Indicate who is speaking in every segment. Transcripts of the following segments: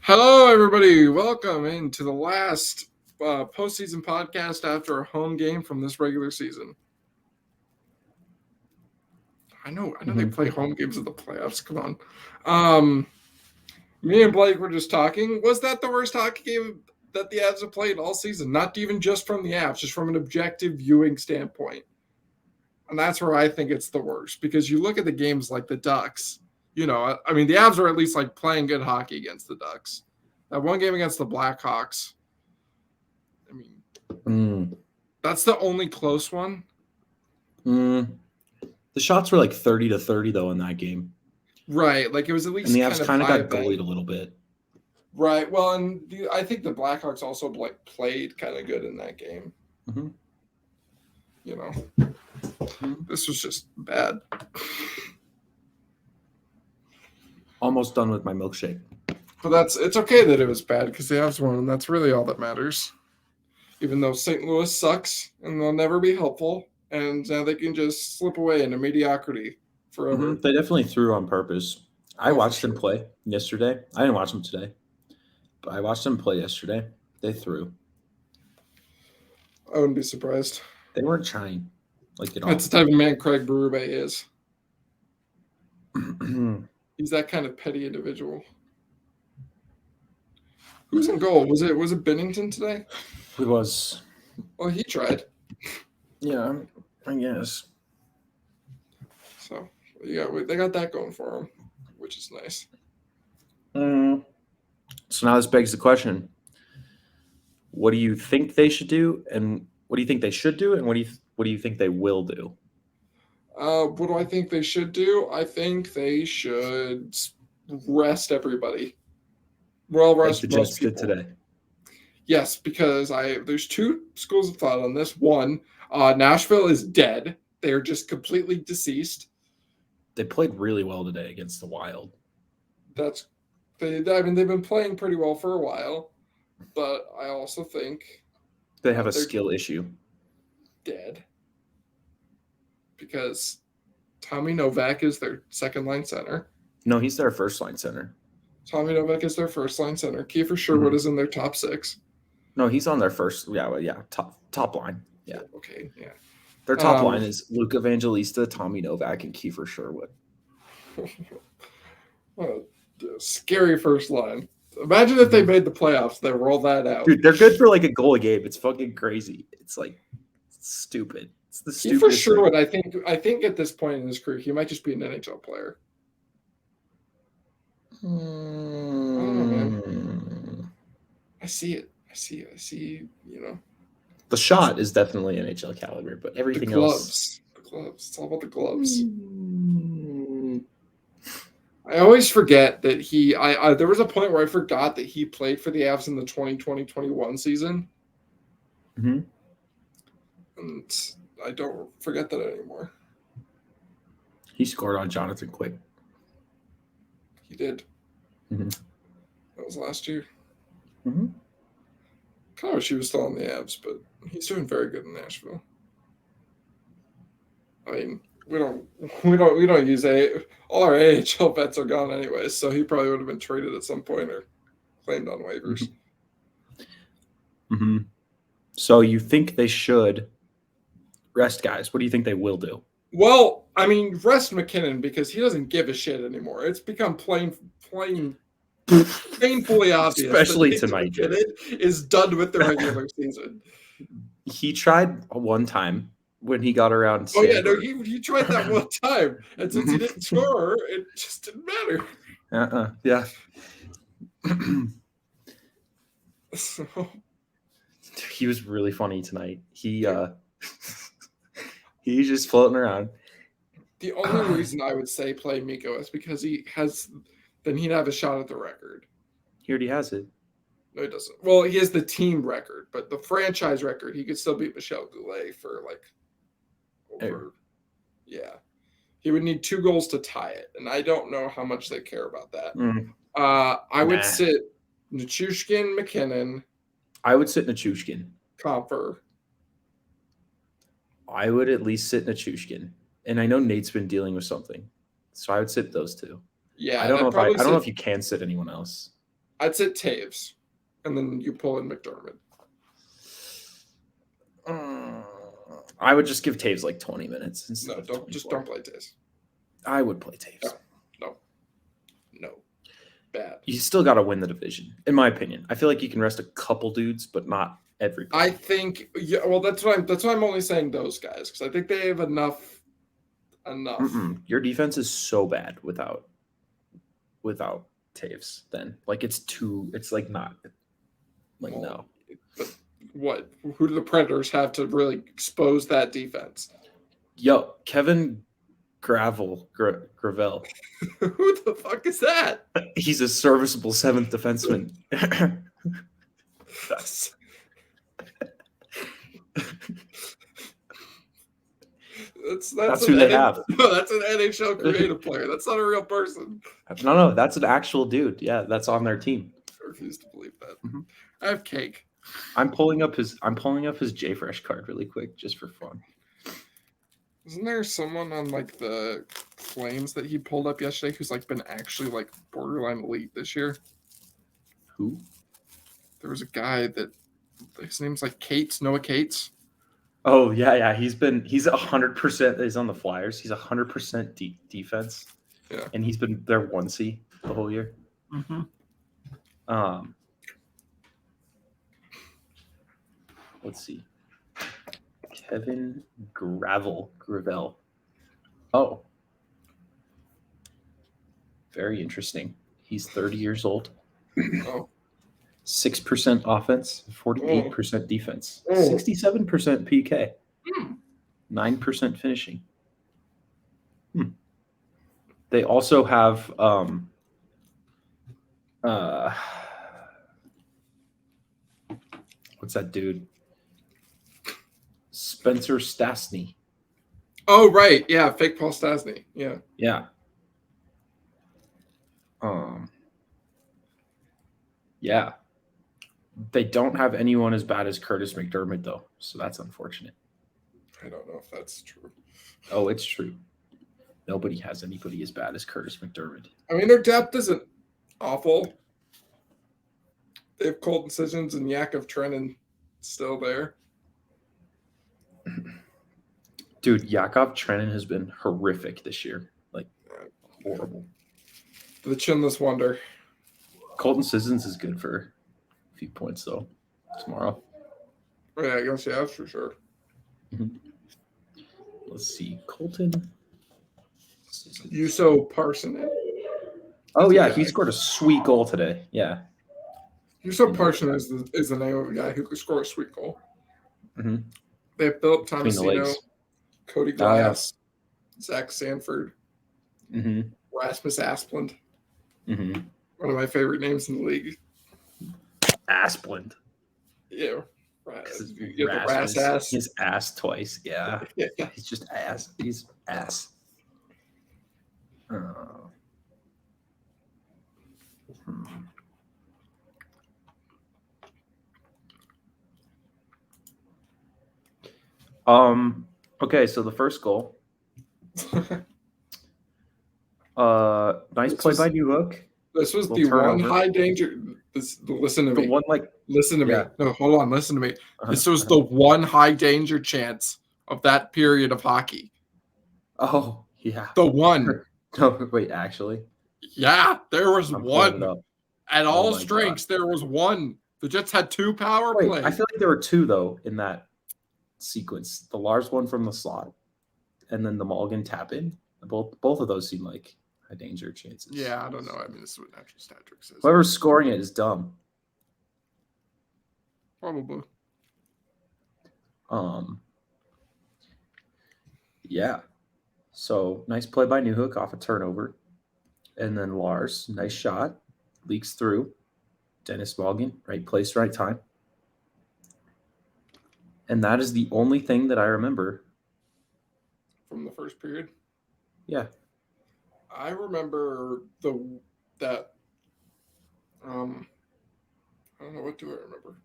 Speaker 1: Hello, everybody. Welcome into the last postseason podcast after a home game from this regular season. I know they play home games in the playoffs. Come on. Me and Blake were just talking. Was that the worst hockey game that the Avs have played all season? Not even just from the Avs, just from an objective viewing standpoint. And that's where I think it's the worst because you look at the games like the Ducks. The Avs are at least like playing good hockey against the Ducks. That one game against the Blackhawks, that's the only close one.
Speaker 2: The shots were like 30-30 though in that game.
Speaker 1: Right, like it was at least.
Speaker 2: And the Avs kind of got goalied a little bit.
Speaker 1: Right. Well, and I think the Blackhawks also played kind of good in that game.
Speaker 2: Mm-hmm.
Speaker 1: This was just bad.
Speaker 2: Almost done with my milkshake.
Speaker 1: But it's okay that it was bad because the Avs won, and that's really all that matters. Even though St. Louis sucks and they'll never be helpful, and now they can just slip away into mediocrity forever.
Speaker 2: Mm-hmm. They definitely threw on purpose. I watched them play yesterday. I didn't watch them today, but I watched them play yesterday. They threw.
Speaker 1: I wouldn't be surprised.
Speaker 2: They weren't trying at all.
Speaker 1: That's the type of man Craig Berube is. He's that kind of petty individual. Who's in goal? Was it Bennington today?
Speaker 2: It was.
Speaker 1: Well, he tried.
Speaker 2: Yeah, I guess.
Speaker 1: So they got that going for him, which is nice.
Speaker 2: So now this begs the question: what do you think they should do, and what do you think they should do, and what do you think they will do?
Speaker 1: What do I think they should do? I think they should rest everybody. Well, rest
Speaker 2: like the Jets did today.
Speaker 1: Yes, because there's two schools of thought on this. One, Nashville is dead. They're just completely deceased.
Speaker 2: They played really well today against the Wild.
Speaker 1: They've been playing pretty well for a while, but I also think
Speaker 2: they have a skill issue.
Speaker 1: Dead. Because Tommy Novak is their second-line center.
Speaker 2: No, he's their first-line center.
Speaker 1: Tommy Novak is their first-line center. Kiefer Sherwood is in their top six.
Speaker 2: No, he's on their first. Yeah, top line. Yeah.
Speaker 1: Okay. Yeah.
Speaker 2: Their top line is Luke Evangelista, Tommy Novak, and Kiefer Sherwood.
Speaker 1: What a scary first line. Imagine if they made the playoffs. They roll that out.
Speaker 2: Dude, they're good for like a goal a game. It's fucking crazy. It's like stupid. It's the stupidest.
Speaker 1: Kiefer Sherwood, I think at this point in his career, he might just be an NHL player. I don't know, man. I see it.
Speaker 2: The shot is definitely NHL caliber, but everything else.
Speaker 1: The gloves. It's all about the gloves. I always forget that there was a point where I forgot that he played for the Avs in the 2020-21 season.
Speaker 2: Mm-hmm.
Speaker 1: And I don't forget that anymore.
Speaker 2: He scored on Jonathan Quick.
Speaker 1: He did.
Speaker 2: Mm-hmm.
Speaker 1: That was last year.
Speaker 2: Mm-hmm.
Speaker 1: Kind of wish he was still on the Avs, but he's doing very good in Nashville. I mean, we don't use all our AHL vets are gone anyway, so he probably would have been traded at some point or claimed on waivers.
Speaker 2: Mm-hmm. So you think they should rest guys? What do you think they will do?
Speaker 1: Well, I mean, rest McKinnon because he doesn't give a shit anymore. It's become painfully obvious.
Speaker 2: Especially tonight.
Speaker 1: McKinnon is done with the regular season.
Speaker 2: He tried one time when he got around.
Speaker 1: Oh, yeah, no, he tried that one time. And since he didn't score, it just didn't matter.
Speaker 2: Yeah.
Speaker 1: So.
Speaker 2: He was really funny tonight. He's just floating around.
Speaker 1: The only reason I would say play Mikko is because then he'd have a shot at the record.
Speaker 2: He already has it.
Speaker 1: No, he doesn't. Well, he has the team record, but the franchise record, he could still beat Michel Goulet for over. Yeah. He would need 2 goals to tie it, and I don't know how much they care about that. I would sit Nichushkin, McKinnon.
Speaker 2: I would sit Nichushkin.
Speaker 1: Compher.
Speaker 2: I would at least sit Nichushkin. And I know Nate's been dealing with something. So I would sit those two.
Speaker 1: Yeah.
Speaker 2: I don't know if you can sit anyone else.
Speaker 1: I'd say Taves, and then you pull in McDermott.
Speaker 2: I would just give Taves like 20 minutes instead of 24.
Speaker 1: Don't play Taves.
Speaker 2: I would play Taves.
Speaker 1: No. Bad.
Speaker 2: You still got to win the division, in my opinion. I feel like you can rest a couple dudes, but not everybody.
Speaker 1: I think, yeah. Well, that's why I'm only saying those guys, because I think they have enough.
Speaker 2: Your defense is so bad without Taves. Then like it's like not like no.
Speaker 1: But what? Who do the Predators have to really expose that defense?
Speaker 2: Yo, Kevin Gravel.
Speaker 1: Who the fuck is that?
Speaker 2: He's a serviceable seventh defenseman. That's who they have.
Speaker 1: No, that's an NHL creative player. That's not a real person.
Speaker 2: No, that's an actual dude. Yeah, that's on their team.
Speaker 1: I refuse to believe that. Mm-hmm. I have cake.
Speaker 2: I'm pulling up his JFresh card really quick just for fun.
Speaker 1: Isn't there someone on like the Flames that he pulled up yesterday who's like been actually like borderline elite this year?
Speaker 2: Who?
Speaker 1: There was a guy that his name's like Noah Cates.
Speaker 2: Oh yeah. He's 100%. He's on the Flyers. He's 100% defense.
Speaker 1: Yeah,
Speaker 2: and he's been their 1C the whole year.
Speaker 1: Mm-hmm.
Speaker 2: Let's see. Kevin Gravel. Oh. Very interesting. He's 30 years old.
Speaker 1: Oh.
Speaker 2: 6% offense, 48% defense, 67% PK, 9% finishing. They also have what's that dude? Spencer Stastny.
Speaker 1: Oh, right. Yeah, fake Paul Stastny. Yeah.
Speaker 2: Yeah. Yeah. They don't have anyone as bad as Curtis McDermott, though, so that's unfortunate.
Speaker 1: I don't know if that's true.
Speaker 2: Oh, it's true. Nobody has anybody as bad as Curtis McDermott.
Speaker 1: I mean, their depth isn't awful. They have Colton Sissons and Yakov Trenin still there.
Speaker 2: Dude, Yakov Trenin has been horrific this year. Like, horrible.
Speaker 1: The chinless wonder.
Speaker 2: Colton Sissons is good for a few points, though, tomorrow.
Speaker 1: Yeah, I guess, yeah, for sure.
Speaker 2: Mm-hmm. Let's see. Colton
Speaker 1: Sissons. Juuso Parssinen.
Speaker 2: Oh, yeah, he scored a sweet goal today. Yeah.
Speaker 1: Juuso Parssinen is the name of a guy who could score a sweet goal.
Speaker 2: Mm-hmm.
Speaker 1: They have Philip Tomasino, Cody Glass, Zach Sanford, Rasmus Asplund.
Speaker 2: Mm-hmm.
Speaker 1: One of my favorite names in the league.
Speaker 2: Asplund.
Speaker 1: Yeah.
Speaker 2: The Rasmus, ass. His ass twice. Yeah. He's just ass. He's ass. Okay, so the first goal. Nice play by Newhook.
Speaker 1: This was the one high danger. Listen to me.
Speaker 2: The one
Speaker 1: listen to me. No, hold on. Listen to me. This was the one high danger chance of that period of hockey.
Speaker 2: Oh, yeah.
Speaker 1: The one.
Speaker 2: No, wait, actually.
Speaker 1: Yeah, there was one. At all strengths, there was one. The Jets had two power plays.
Speaker 2: I feel like there were two, though, in that sequence. The Lars one from the slot, and then the Mulligan tap in. Both of those seem like high danger chances.
Speaker 1: Yeah, I don't know. I mean, this is what Natural Statric says.
Speaker 2: Whoever's scoring it is dumb.
Speaker 1: Probably.
Speaker 2: Yeah. So nice play by Newhook off a turnover, and then Lars, nice shot, leaks through. Dennis Mulligan, right place, right time. And that is the only thing that I remember
Speaker 1: from the first period.
Speaker 2: Yeah.
Speaker 1: I remember that. I don't know, what do I remember?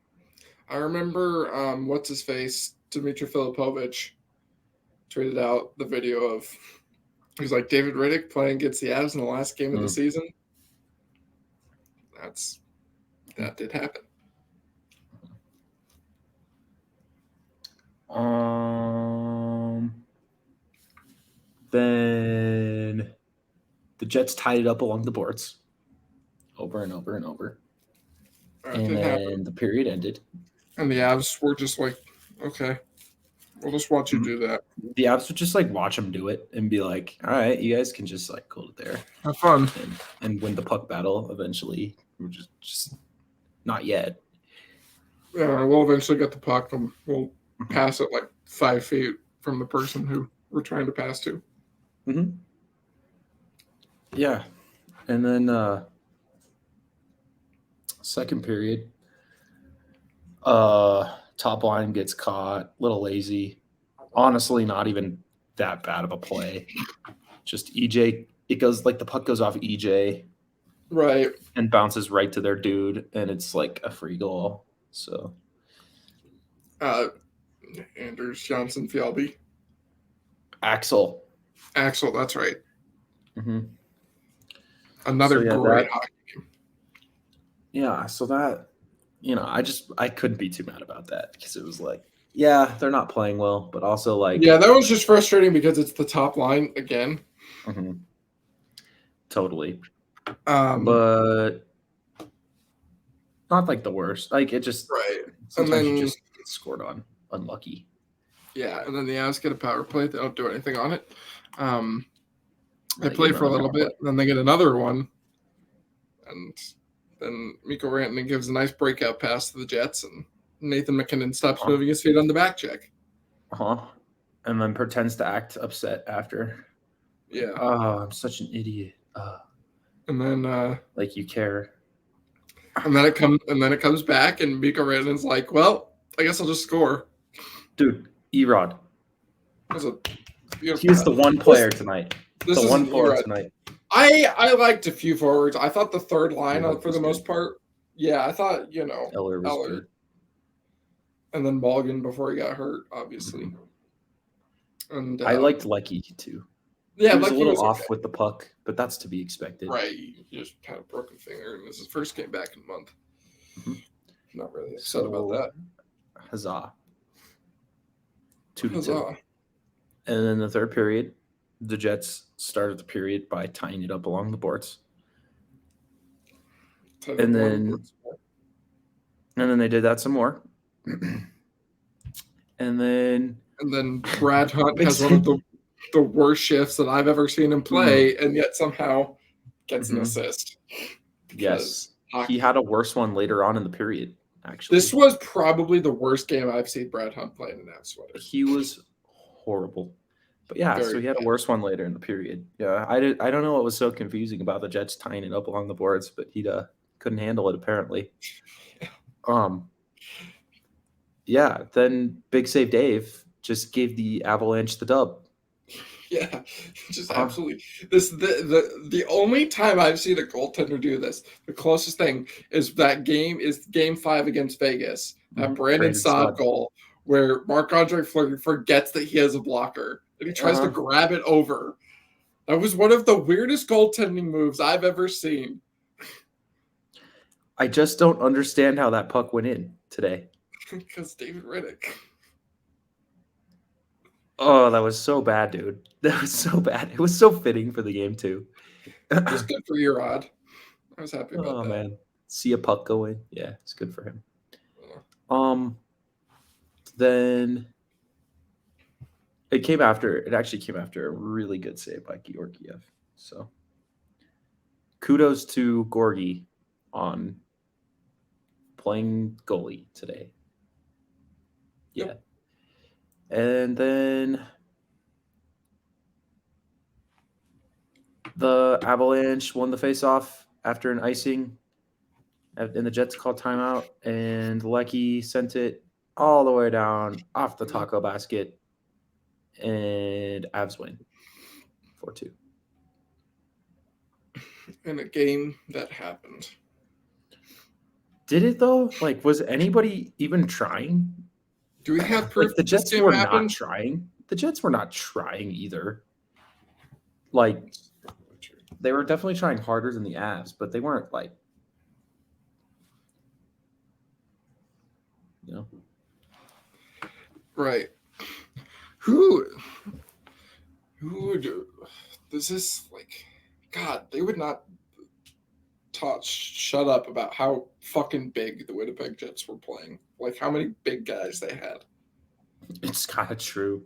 Speaker 1: I remember what's his face, Dmitry Filipovich, tweeted out the video of he's like David Riddick playing against the Avs in the last game of the season. That did happen.
Speaker 2: Then the Jets tied it up along the boards over and over and over.
Speaker 1: That
Speaker 2: And
Speaker 1: did
Speaker 2: then
Speaker 1: happen.
Speaker 2: the period ended.
Speaker 1: And the Avs were just like, okay, we'll just watch you do that.
Speaker 2: The Avs would just like watch them do it and be like, all right, you guys can just like hold it there.
Speaker 1: Have fun.
Speaker 2: And win the puck battle eventually. We're just not yet.
Speaker 1: Yeah, we'll eventually get the puck and we'll pass it like 5 feet from the person who we're trying to pass to.
Speaker 2: Mm-hmm. Yeah. And then second period, top line gets caught, a little lazy. Honestly, not even that bad of a play. Just EJ, it goes like the puck goes off EJ.
Speaker 1: Right.
Speaker 2: And bounces right to their dude, and it's like a free goal. So
Speaker 1: Anders Johnson Fjallby.
Speaker 2: Axel,
Speaker 1: that's right.
Speaker 2: Mm-hmm.
Speaker 1: Another great hockey game.
Speaker 2: Yeah, so that, I couldn't be too mad about that because it was like, yeah, they're not playing well, but also like,
Speaker 1: yeah, that was just frustrating because it's the top line again.
Speaker 2: Mm-hmm. Totally.
Speaker 1: But
Speaker 2: not like the worst. Like it just
Speaker 1: right.
Speaker 2: Sometimes you just get scored on. Unlucky.
Speaker 1: Yeah, and then the Avs get a power play. They don't do anything on it. They play for a little bit, then they get another one, and then Mikko Rantanen gives a nice breakout pass to the Jets, and Nathan McKinnon stops moving his feet on the back check.
Speaker 2: And then pretends to act upset after.
Speaker 1: Yeah.
Speaker 2: Oh, I'm such an idiot.
Speaker 1: And then
Speaker 2: like you care.
Speaker 1: And then it comes back, and Mikko Rantanen's like, well, I guess I'll just score.
Speaker 2: Dude, Erod.
Speaker 1: He's
Speaker 2: the one player tonight. The one forward tonight.
Speaker 1: I liked a few forwards. I thought the third line for the most part. Yeah, I thought,
Speaker 2: Eller was good.
Speaker 1: And then Morgan before he got hurt, obviously.
Speaker 2: Mm-hmm. And I liked Lecky too.
Speaker 1: Yeah,
Speaker 2: he was a little off with the puck, but that's to be expected.
Speaker 1: Right, he just had a broken finger, and this is his first game back in a month. Mm-hmm. Not really upset about that.
Speaker 2: Huzzah. 2-2. And then the third period, the Jets started the period by tying it up along the boards. And then they did that some more. And then
Speaker 1: Brad Hunt has one of the worst shifts that I've ever seen him play, and yet somehow gets an assist.
Speaker 2: Yes. He had a worse one later on in the period, actually.
Speaker 1: This was probably the worst game I've seen Brad Hunt play in an Avs sweater.
Speaker 2: He was horrible. But yeah, so he had a worse one later in the period. Yeah, I don't know what was so confusing about the Jets tying it up along the boards, but he couldn't handle it apparently. Yeah, then Big Save Dave just gave the Avalanche the dub.
Speaker 1: Yeah, just absolutely. The only time I've seen a goaltender do this, the closest thing is game 5 against Vegas, that Brandon Saad goal where Marc-Andre Fleury forgets that he has a blocker and he tries to grab it over. That was one of the weirdest goaltending moves I've ever seen.
Speaker 2: I just don't understand how that puck went in today.
Speaker 1: Because David Riddick.
Speaker 2: Oh, that was so bad, dude. That was so bad. It was so fitting for the game, too.
Speaker 1: Just good for Erod. I was happy about that.
Speaker 2: Oh, man. See a puck go in. Yeah, it's good for him. Yeah. Then it actually came after a really good save by Georgiev. So kudos to Gorgie on playing goalie today. Yeah. And then the Avalanche won the faceoff after an icing, and the Jets called timeout, and Lecky sent it all the way down off the taco basket, and Avs win 4-2.
Speaker 1: In a game that happened.
Speaker 2: Did it though? Like, was anybody even trying?
Speaker 1: Do we have proof
Speaker 2: the Jets were not trying? The Jets were not trying either. Like, they were definitely trying harder than the Avs, but they weren't like You know,
Speaker 1: Right. Who would this is like God, they would not shut up about how fucking big the Winnipeg Jets were playing. Like how many big guys they had.
Speaker 2: it's kind of true.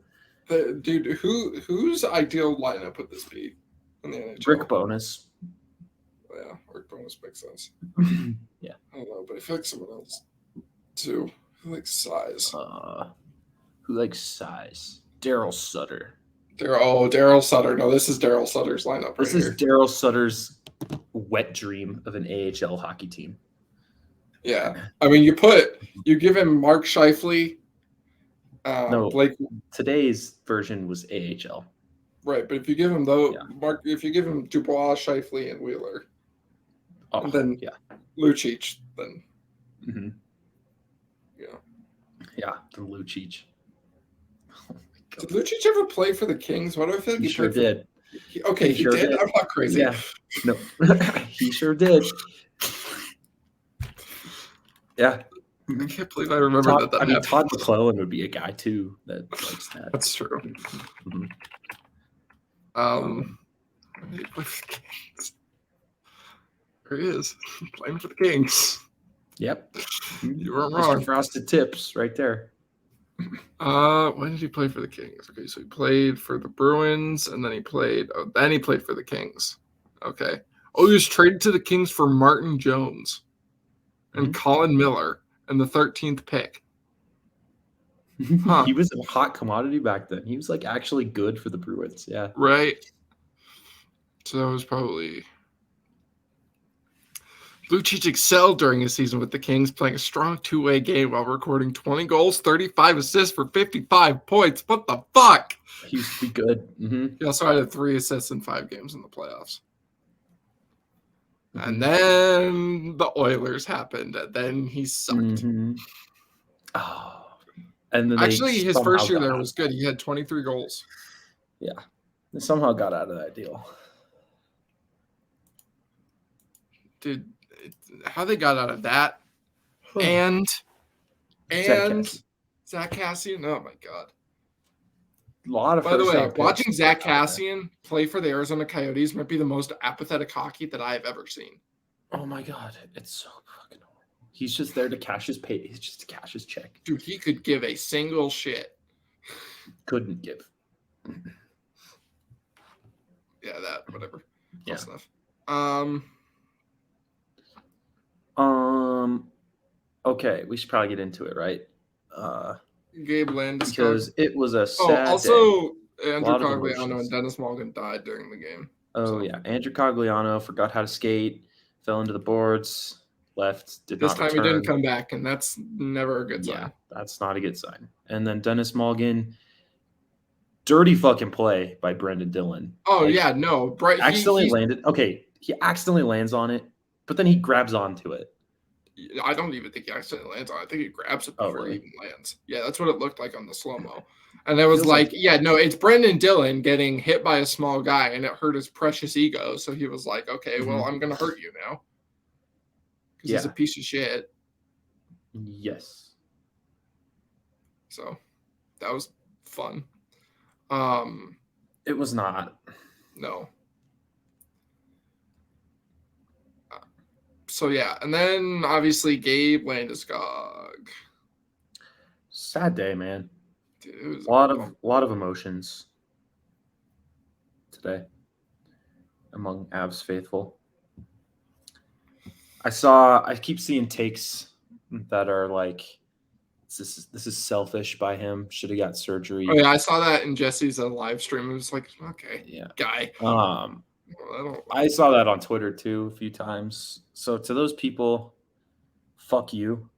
Speaker 1: Dude, whose ideal lineup would this be in the NHL?
Speaker 2: Rick Bonus.
Speaker 1: Yeah, Rick Bonus makes sense.
Speaker 2: Yeah.
Speaker 1: I don't know, but I feel like someone else too. Who likes size?
Speaker 2: Who likes size? Daryl Sutter.
Speaker 1: Daryl Sutter. No, this is Daryl Sutter's lineup.
Speaker 2: This is Daryl Sutter's wet dream of an AHL hockey team.
Speaker 1: Yeah, I mean, you give him Mark Scheifele.
Speaker 2: No,
Speaker 1: Blake.
Speaker 2: Today's version was AHL.
Speaker 1: Right, but if you give him if you give him Dubois, Scheifele, and Wheeler, and then Lucic, then
Speaker 2: then Lucic. Oh
Speaker 1: did Lucic ever play for the Kings? Why do I feel like
Speaker 2: he sure did?
Speaker 1: He did. I'm not crazy.
Speaker 2: Yeah, no, he sure did. Yeah.
Speaker 1: I can't believe I remember that.
Speaker 2: I mean, Todd McClellan would be a guy too that likes that.
Speaker 1: That's true.
Speaker 2: Mm-hmm.
Speaker 1: There he is, playing for the Kings.
Speaker 2: Yep,
Speaker 1: you weren't wrong.
Speaker 2: Mr. Frosted Tips, right there.
Speaker 1: When did he play for the Kings? Okay, so he played for the Bruins, and then he played. Then he played for the Kings. Okay. Oh, he was traded to the Kings for Martin Jones and Colin Miller and the 13th pick.
Speaker 2: Huh. He was a hot commodity back then. He was like actually good for the Bruins. Yeah.
Speaker 1: Right. So that was probably. Lucic excelled during his season with the Kings, playing a strong two-way game while recording 20 goals, 35 assists for 55 points. What the fuck?
Speaker 2: He used to be good. Mm-hmm.
Speaker 1: He also had 3 assists in 5 games in the playoffs. And then the Oilers happened, and then he sucked.
Speaker 2: Mm-hmm. Oh. And then
Speaker 1: actually, his first year there was good. He had 23 goals.
Speaker 2: Yeah. They somehow got out of that deal.
Speaker 1: Dude, how they got out of that? And Zach Kassian. Oh my god!
Speaker 2: A lot of.
Speaker 1: By the way, watching Zach Kassian play for the Arizona Coyotes might be the most apathetic hockey that I have ever seen.
Speaker 2: Oh my god, it's so fucking horrible. He's just there to cash his pay. He's just to cash his check.
Speaker 1: Dude, he could give a single shit.
Speaker 2: Couldn't give.
Speaker 1: Yeah, that whatever.
Speaker 2: Yeah.
Speaker 1: Close enough.
Speaker 2: Okay, we should probably get into it, right?
Speaker 1: Gabe Landeskog.
Speaker 2: Because it was a sad
Speaker 1: also
Speaker 2: day.
Speaker 1: Andrew Cogliano and Dennis Malgin died during the game.
Speaker 2: Oh, yeah. Andrew Cogliano forgot how to skate, fell into the boards, left, did not return.
Speaker 1: This time he didn't come back, and that's never a good sign.
Speaker 2: Yeah, that's not a good sign. And then Dennis Malgin, dirty fucking play by Brendan Dillon.
Speaker 1: Oh, yeah, no.
Speaker 2: Accidentally landed. Okay, he accidentally lands on it, but then he grabs onto it.
Speaker 1: I don't even think he accidentally lands on it. I think he grabs it before he even lands. Yeah, that's what it looked like on the slow-mo. And it was it's Brendan Dillon getting hit by a small guy, and it hurt his precious ego. So he was like, okay, well, I'm going to hurt you now. Because he's a piece of shit.
Speaker 2: Yes.
Speaker 1: So that was fun.
Speaker 2: It was not.
Speaker 1: No. So, yeah. And then, obviously, Gabe Landeskog.
Speaker 2: Sad day, man.
Speaker 1: Dude, it was
Speaker 2: a lot of emotions today among Avs faithful. I keep seeing takes that are like, this is selfish by him. Should have got surgery.
Speaker 1: Oh yeah, I saw that in Jesse's live stream. It was like, okay, guy.
Speaker 2: I saw that on Twitter too a few times. So to those people, fuck you.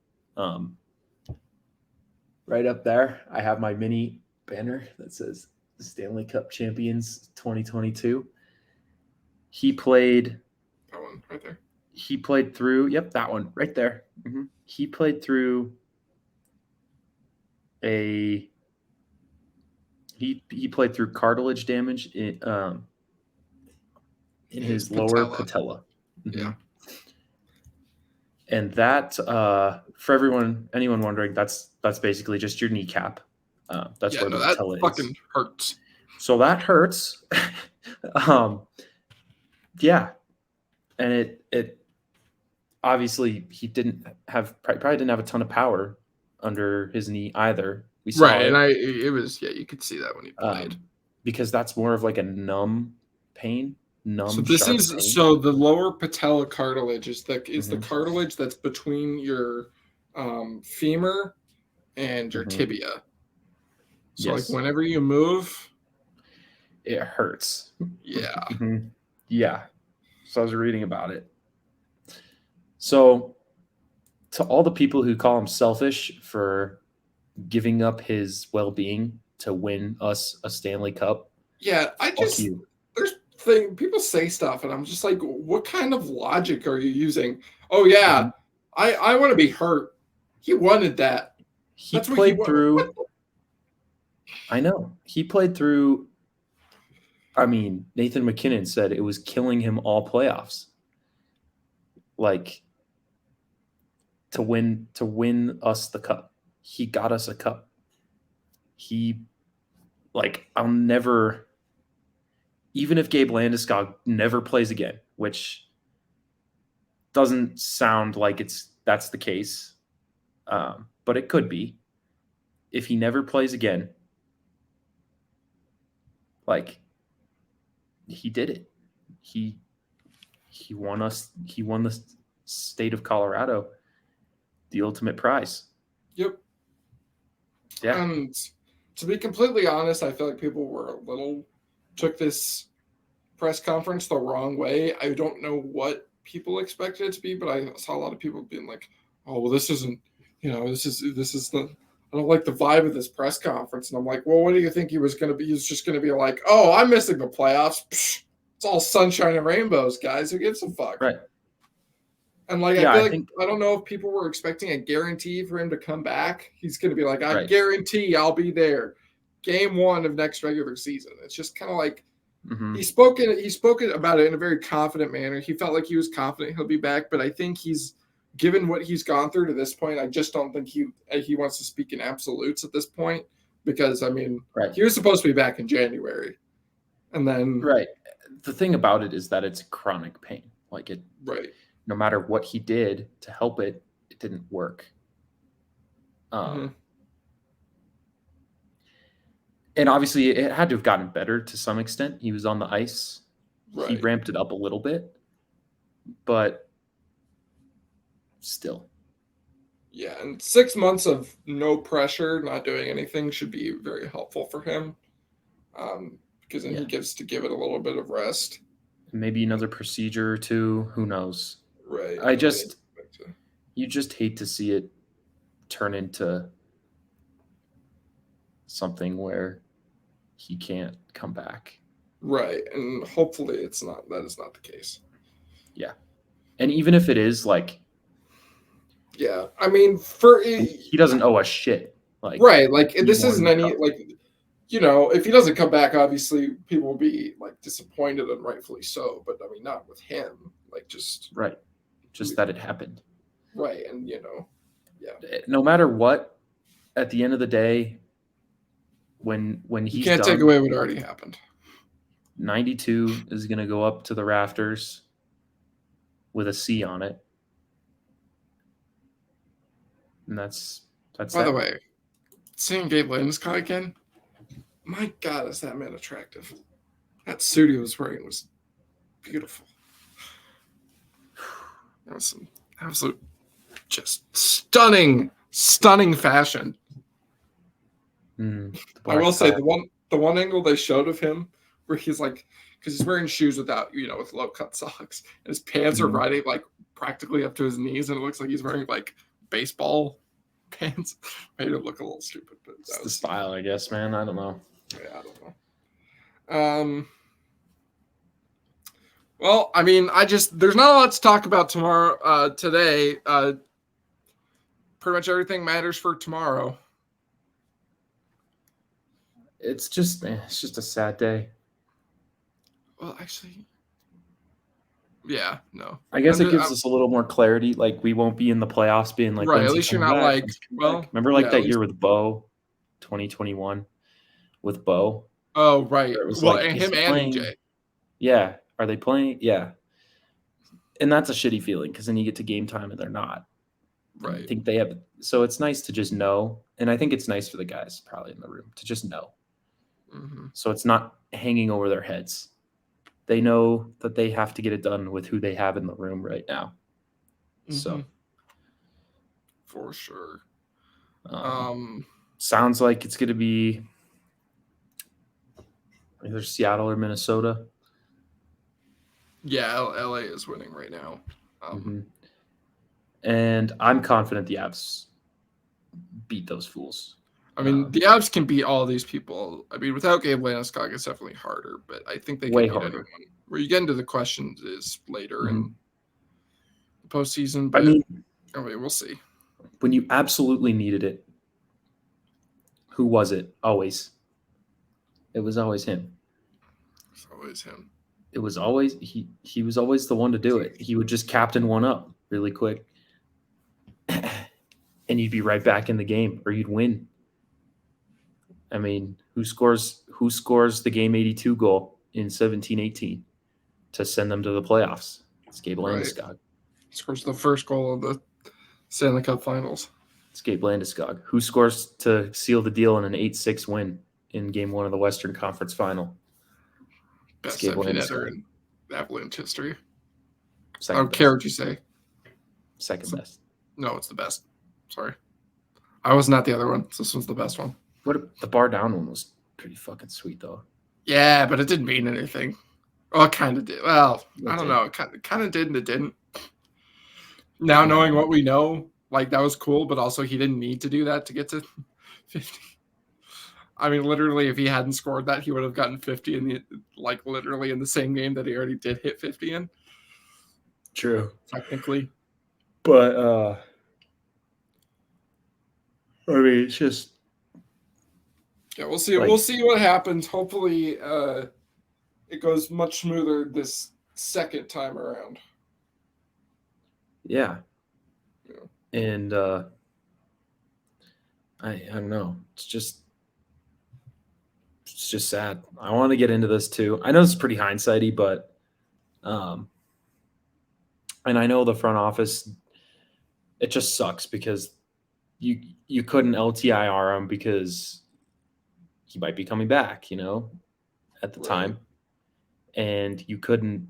Speaker 2: Right up there, I have my mini banner that says Stanley Cup Champions 2022. He played.
Speaker 1: That one right there.
Speaker 2: He played through. Yep, that one right there. Mm-hmm. He played through he played through cartilage damage in his lower patella. Mm-hmm.
Speaker 1: Yeah.
Speaker 2: And that, for anyone wondering, that's basically just your kneecap. That's
Speaker 1: Yeah,
Speaker 2: where
Speaker 1: no,
Speaker 2: the
Speaker 1: that
Speaker 2: patella is.
Speaker 1: fucking hurts.
Speaker 2: So that hurts. Yeah, and it obviously he probably didn't have a ton of power under his knee either. We saw
Speaker 1: Right,
Speaker 2: it.
Speaker 1: and it was, yeah, you could see that when he played.
Speaker 2: Because that's more of like a numb pain,
Speaker 1: So
Speaker 2: sharp pain.
Speaker 1: so the lower patella cartilage is the cartilage that's between your femur and your tibia. So like whenever you move,
Speaker 2: it hurts.
Speaker 1: Yeah.
Speaker 2: Yeah. So I was reading about it. So to all the people who call him selfish for giving up his well-being to win us a Stanley Cup.
Speaker 1: Yeah, people say stuff and I'm just like, what kind of logic are you using? Oh yeah, I want to be hurt. He wanted that.
Speaker 2: That's what he through. I know. He played through. I mean, Nathan McKinnon said it was killing him all playoffs. Like to win us the cup. He got us a cup. I'll never, even if Gabe Landeskog never plays again, which doesn't sound like that's the case, but it could be. If he never plays again, like he did it. He won us. He won the state of Colorado the ultimate prize.
Speaker 1: Yep.
Speaker 2: Yeah.
Speaker 1: And to be completely honest, I feel like people took this press conference the wrong way. I don't know what people expected it to be, but I saw a lot of people being like, "Oh, well, this isn't. This is the. I don't like the vibe of this press conference." And I'm like, "Well, what do you think he was going to be? He's just going to be like, oh, I'm missing the playoffs. Psh, it's all sunshine and rainbows, guys. Who gives a fuck?"
Speaker 2: Right.
Speaker 1: And like, I don't know if people were expecting a guarantee for him to come back. He's going to be like, I guarantee I'll be there. Game 1 of next regular season. It's just kind of like he spoke about it in a very confident manner. He felt like he was confident he'll be back, but I think given what he's gone through to this point, I just don't think he wants to speak in absolutes at this point because he was supposed to be back in January, and then
Speaker 2: the thing about it is that it's chronic pain. Like it no matter what he did to help it, it didn't work. And obviously it had to have gotten better to some extent. He was on the ice. He ramped it up a little bit, but still.
Speaker 1: Yeah, and 6 months of no pressure, not doing anything should be very helpful for him. Because then he gets to give it a little bit of rest.
Speaker 2: Maybe another procedure or two. Who knows?
Speaker 1: Right.
Speaker 2: You just hate to see it turn into something where he can't come back.
Speaker 1: Right. And hopefully that is not the case.
Speaker 2: Yeah. And even if it is, like,
Speaker 1: yeah, he
Speaker 2: doesn't owe us shit. Like,
Speaker 1: right. Like this isn't any if he doesn't come back, obviously people will be like disappointed and rightfully so. But not with him. Like just
Speaker 2: that it happened.
Speaker 1: Right. And
Speaker 2: no matter what, at the end of the day, when he's
Speaker 1: you can't take away what already happened.
Speaker 2: 92 is going to go up to the rafters with a C on it. And that's
Speaker 1: By the way, seeing Gabe Landeskog again, my God, is that man attractive. That suit he was wearing was beautiful. That was some absolute, just stunning fashion. I will say the one angle they showed of him where he's like, because he's wearing shoes with low cut socks, and his pants are riding like practically up to his knees, and it looks like he's wearing like baseball pants. Made it look a little stupid, but
Speaker 2: it's the style, I guess, man. I don't know.
Speaker 1: Yeah, I don't know. Well, there's not a lot to talk about today. Pretty much everything matters for tomorrow.
Speaker 2: It's just a sad day.
Speaker 1: Well, actually, Yeah, no.
Speaker 2: I guess
Speaker 1: I'm
Speaker 2: it
Speaker 1: just,
Speaker 2: gives us a little more clarity. Like we won't be in the playoffs being like,
Speaker 1: right.
Speaker 2: when's
Speaker 1: At
Speaker 2: he
Speaker 1: least you're
Speaker 2: coming
Speaker 1: not
Speaker 2: back?
Speaker 1: like,
Speaker 2: When's he coming
Speaker 1: well,
Speaker 2: back? Remember
Speaker 1: yeah,
Speaker 2: like
Speaker 1: at
Speaker 2: that
Speaker 1: least.
Speaker 2: year with Bo, 2021 with Bo,
Speaker 1: Oh, right.
Speaker 2: where it was
Speaker 1: Well,
Speaker 2: like,
Speaker 1: and
Speaker 2: is
Speaker 1: him
Speaker 2: he
Speaker 1: and
Speaker 2: playing?
Speaker 1: EJ.
Speaker 2: Yeah. Are they playing? Yeah. And that's a shitty feeling because then you get to game time and they're not. And I
Speaker 1: Right.
Speaker 2: think they have, so it's nice to just know. And I think it's nice for the guys probably in the room to just know.
Speaker 1: Mm-hmm.
Speaker 2: So it's not hanging over their heads. They know that they have to get it done with who they have in the room right now.
Speaker 1: Mm-hmm.
Speaker 2: So
Speaker 1: For sure.
Speaker 2: sounds like it's going to be either Seattle or Minnesota.
Speaker 1: Yeah, LA is winning right now.
Speaker 2: And I'm confident the Avs beat those fools.
Speaker 1: I mean, the Avs can beat all these people. I mean, without Gabe Landeskog, it's definitely harder, but I think they can
Speaker 2: way
Speaker 1: beat
Speaker 2: harder.
Speaker 1: anyone. Where you get into the questions is later in the postseason,
Speaker 2: I
Speaker 1: but
Speaker 2: mean,
Speaker 1: we'll see.
Speaker 2: When you absolutely needed it, who was it? Always. It was always him.
Speaker 1: It's always him.
Speaker 2: It was always he was always the one to do it. He would just captain one up really quick. And you'd be right back in the game or you'd win. I mean, who scores the game 82 goal in 17-18 to send them to the playoffs? It's Gabe Landeskog.
Speaker 1: Scores the first goal of the Stanley Cup Finals.
Speaker 2: It's Gabe Landeskog. Who scores to seal the deal in an 8-6 win in Game 1 of the Western Conference Final?
Speaker 1: Best empty netter in Avalanche history. I don't care what you say.
Speaker 2: Second best.
Speaker 1: No, it's the best. Sorry. I was not the other one. So this one's the best one.
Speaker 2: The bar down one was pretty fucking sweet, though.
Speaker 1: Yeah, but it didn't mean anything. Well, it kind of did. Well, I don't know. It kind of did and it didn't. Now knowing what we know, like that was cool, but also he didn't need to do that to get to 50. I mean, literally, if he hadn't scored that, he would have gotten 50 in the literally in the same game that he already did hit 50 in.
Speaker 2: True.
Speaker 1: Technically.
Speaker 2: But I mean, it's just
Speaker 1: we'll see. We'll see what happens. Hopefully, it goes much smoother this second time around.
Speaker 2: Yeah. And I don't know. It's just sad. I want to get into this too. I know it's pretty hindsighty, but and I know the front office, it just sucks because you couldn't LTIR him because he might be coming back, at the time. And you couldn't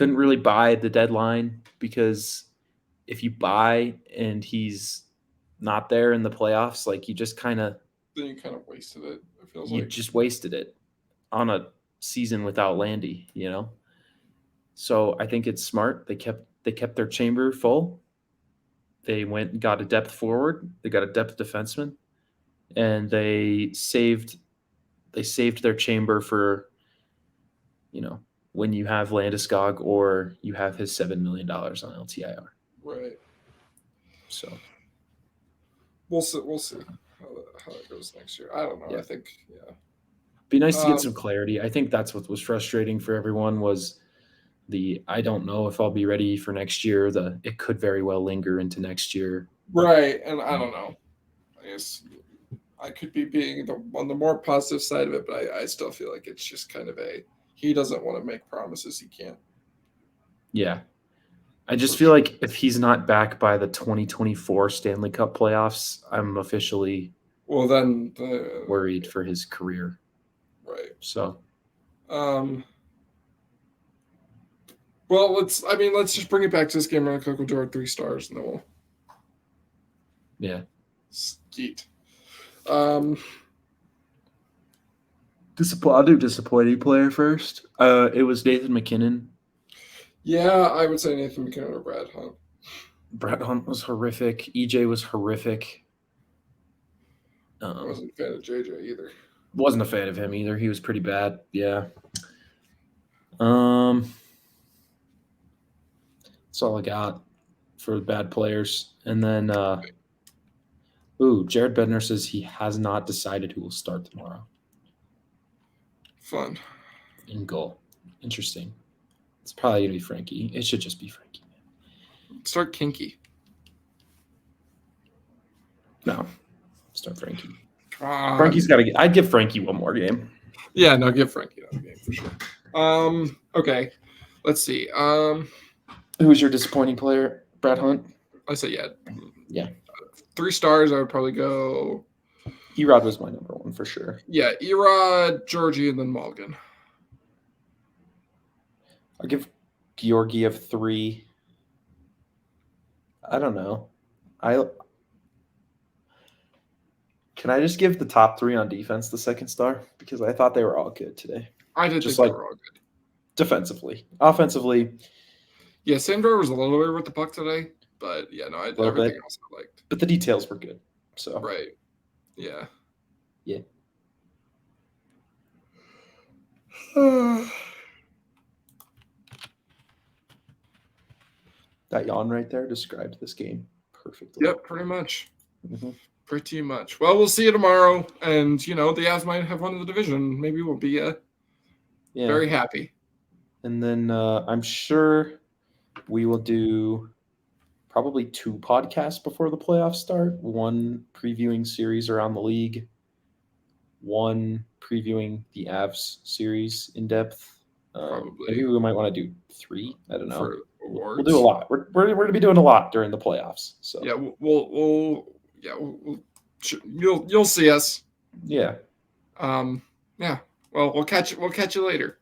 Speaker 2: really buy the deadline because if you buy and he's not there in the playoffs, like you just kind of
Speaker 1: wasted it. It feels
Speaker 2: you just wasted it on a season without Landy, So I think it's smart. They kept their chamber full. They went and got a depth forward. They got a depth defenseman, and they saved their chamber for, when you have Landeskog or you have his $7 million on LTIR.
Speaker 1: Right.
Speaker 2: So
Speaker 1: we'll see how it goes next year. I don't know.
Speaker 2: Yeah.
Speaker 1: I think
Speaker 2: be nice to get some clarity. I think that's what was frustrating for everyone was I don't know if I'll be ready for next year. It could very well linger into next year.
Speaker 1: Right. And I don't know. I guess I could be being on the more positive side of it, but I still feel like it's just kind of he doesn't want to make promises he can't.
Speaker 2: Yeah. I just feel like if he's not back by the 2024 Stanley Cup playoffs, I'm officially worried for his career.
Speaker 1: Right.
Speaker 2: So
Speaker 1: well, let's just bring it back to this game. We'll do our 3 stars, and then we'll.
Speaker 2: Yeah.
Speaker 1: Skeet.
Speaker 2: I'll do disappointing player first. It was Nathan MacKinnon.
Speaker 1: Yeah, I would say Nathan MacKinnon or Brad Hunt.
Speaker 2: Brad Hunt was horrific. EJ was horrific.
Speaker 1: I wasn't a fan of JJ either.
Speaker 2: Wasn't a fan of him either. He was pretty bad. Yeah. That's all I got for the bad players. And then, Jared Bednar says he has not decided who will start tomorrow.
Speaker 1: Fun.
Speaker 2: in goal. Interesting. It's probably going to be Frankie. It should just be Frankie.
Speaker 1: Start Kinky.
Speaker 2: No. Start Frankie.
Speaker 1: Come on.
Speaker 2: Frankie's got to get – I'd give Frankie one more game.
Speaker 1: Yeah, no, give Frankie another game for sure. Okay. Let's see.
Speaker 2: Who's your disappointing player? Brad Hunt?
Speaker 1: I say yeah.
Speaker 2: Yeah.
Speaker 1: 3 stars, I would probably go –
Speaker 2: Erod was my number one for sure.
Speaker 1: Yeah, Erod, Georgie, and then Mulligan.
Speaker 2: I'll give Georgiev 3. I don't know. Can I just give the top 3 on defense the second star? Because I thought they were all good today.
Speaker 1: I did
Speaker 2: just
Speaker 1: think
Speaker 2: like
Speaker 1: they were all good.
Speaker 2: Defensively. Offensively.
Speaker 1: Yeah, Sandor was a little weird with the puck today. But, yeah, no, everything else I liked.
Speaker 2: But the details were good. So
Speaker 1: right. Yeah.
Speaker 2: Yeah. That yawn right there describes this game perfectly.
Speaker 1: Yep, pretty much.
Speaker 2: Mm-hmm.
Speaker 1: Pretty much. Well, we'll see you tomorrow. And, the Avs might have won the division. Maybe we'll be very happy.
Speaker 2: And then I'm sure we will do probably 2 podcasts before the playoffs start. One previewing series around the league. One previewing the Avs series in depth.
Speaker 1: Probably.
Speaker 2: Maybe we might want to do 3. I don't know.
Speaker 1: For awards.
Speaker 2: We'll do a lot. We're going to be doing a lot during the playoffs. So
Speaker 1: yeah, you'll see us.
Speaker 2: Yeah.
Speaker 1: Yeah. Well, we'll catch you later.